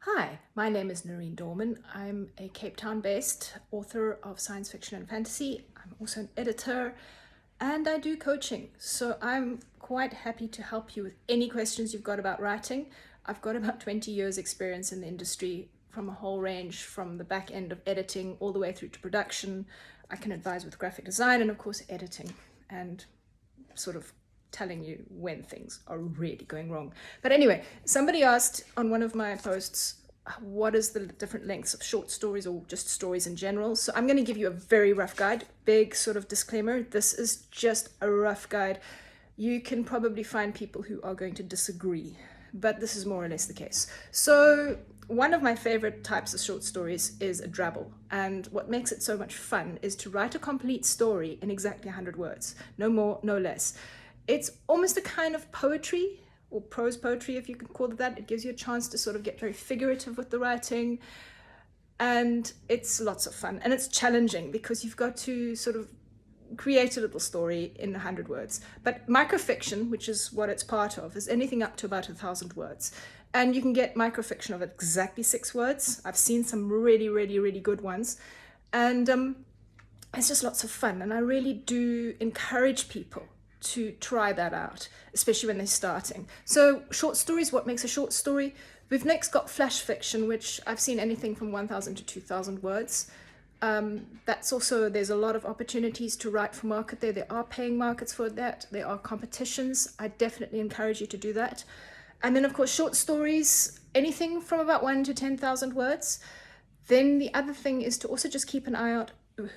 Hi, my name is Noreen Dorman. I'm a Cape Town-based author of science fiction and fantasy. I'm also an editor and I do coaching. So I'm quite happy to help you with any questions you've got about writing. I've got about 20 years experience in the industry from a whole range, from the back end of editing all the way through to production. I can advise with graphic design and of course editing and sort of telling you when things are really going wrong. But anyway, somebody asked on one of my posts, what is the different lengths of short stories or just stories in general? So I'm going to give you a very rough guide. Big sort of disclaimer, this is just a rough guide. You can probably find people who are going to disagree, but this is more or less the case. So one of my favorite types of short stories is a drabble. And what makes it so much fun is to write a complete story in exactly 100 words. No more, no less. It's almost a kind of poetry, or prose poetry, if you can call it that. It gives you a chance to sort of get very figurative with the writing. And it's lots of fun. And it's challenging because you've got to sort of create a little story in 100 words. But microfiction, which is what it's part of, is anything up to about 1,000 words. And you can get microfiction of exactly 6 words. I've seen some really, really, really good ones. And it's just lots of fun. And I really do encourage people to try that out, especially when they're starting. So short stories, what makes a short story? We've next got flash fiction, which I've seen anything from 1,000 to 2,000 words. That's also, there's a lot of opportunities to write for market there. There are paying markets for that. There are competitions. I definitely encourage you to do that. And then of course, short stories, anything from about 1 to 10,000 words. Then the other thing is to also just keep an eye out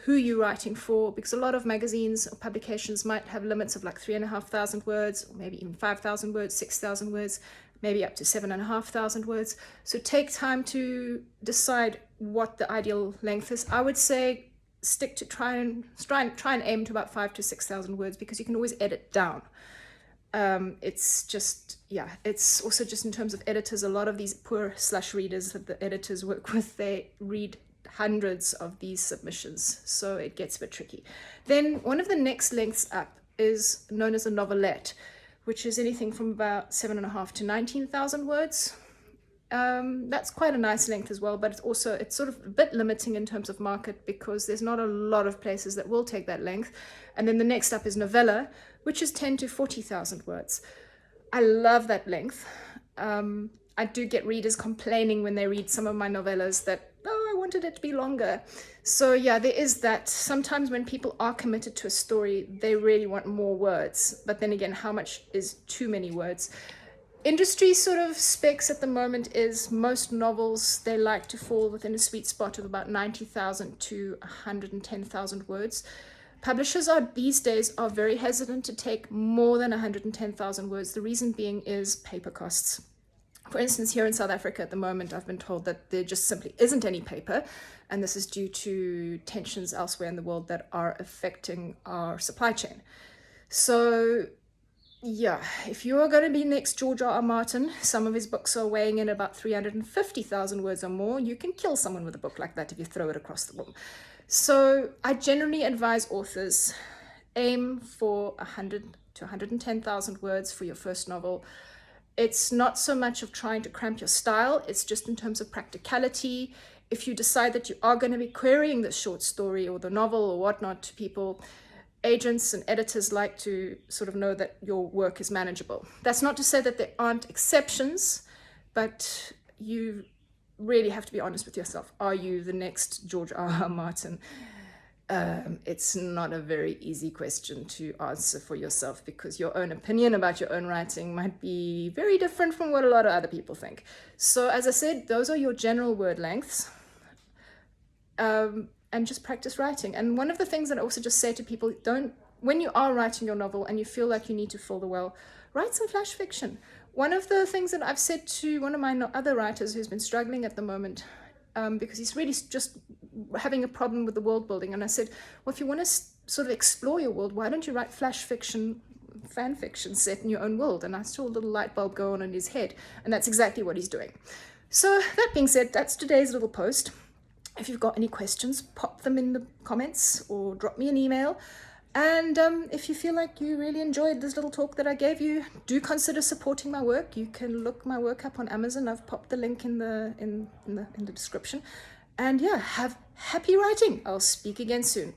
who you're writing for, because a lot of magazines or publications might have limits of like 3,500 words, or maybe even 5,000 words, 6,000 words, maybe up to 7,500 words. So take time to decide what the ideal length is. I would say stick to try and aim to about 5,000 to 6,000 words, because you can always edit down. It's just, yeah, it's also just in terms of editors, a lot of these poor slash readers that the editors work with, they read hundreds of these submissions, so it gets a bit tricky. Then one of the next lengths up is known as a novelette, which is anything from about 7,500 to 19,000 words. That's quite a nice length as well, but it's sort of a bit limiting in terms of market, because there's not a lot of places that will take that length. And then the next up is novella, which is 10 to 40,000 words. I love that length. I do get readers complaining when they read some of my novellas that, oh, I wanted it to be longer. So yeah, there is that. Sometimes when people are committed to a story, they really want more words. But then again, how much is too many words? Industry sort of specs at the moment is most novels, they like to fall within a sweet spot of about 90,000 to 110,000 words. Publishers these days are very hesitant to take more than 110,000 words. The reason being is paper costs. For instance, here in South Africa at the moment, I've been told that there just simply isn't any paper, and this is due to tensions elsewhere in the world that are affecting our supply chain. So yeah, if you are going to be next George R. R. Martin, some of his books are weighing in about 350,000 words or more. You can kill someone with a book like that if you throw it across the room. So I generally advise authors, aim for 100 to 110,000 words for your first novel. It's not so much of trying to cramp your style, it's just in terms of practicality. If you decide that you are going to be querying the short story or the novel or whatnot to people, agents and editors like to sort of know that your work is manageable. That's not to say that there aren't exceptions, but you really have to be honest with yourself. Are you the next George R. R. Martin? It's not a very easy question to answer for yourself, because your own opinion about your own writing might be very different from what a lot of other people think. So as I said, those are your general word lengths. And just practice writing. And one of the things that I also just say to people, when you are writing your novel and you feel like you need to fill the well, write some flash fiction. One of the things that I've said to one of my other writers who's been struggling at the moment, because he's really just having a problem with the world building, and I said, well, if you want to sort of explore your world, why don't you write flash fiction, fan fiction set in your own world? And I saw a little light bulb go on in his head, and that's exactly what he's doing. So that being said, that's today's little post. If you've got any questions, pop them in the comments or drop me an email. And if you feel like you really enjoyed this little talk that I gave you, do consider supporting my work. You can look my work up on Amazon. I've popped the link in the description. And yeah, have happy writing. I'll speak again soon.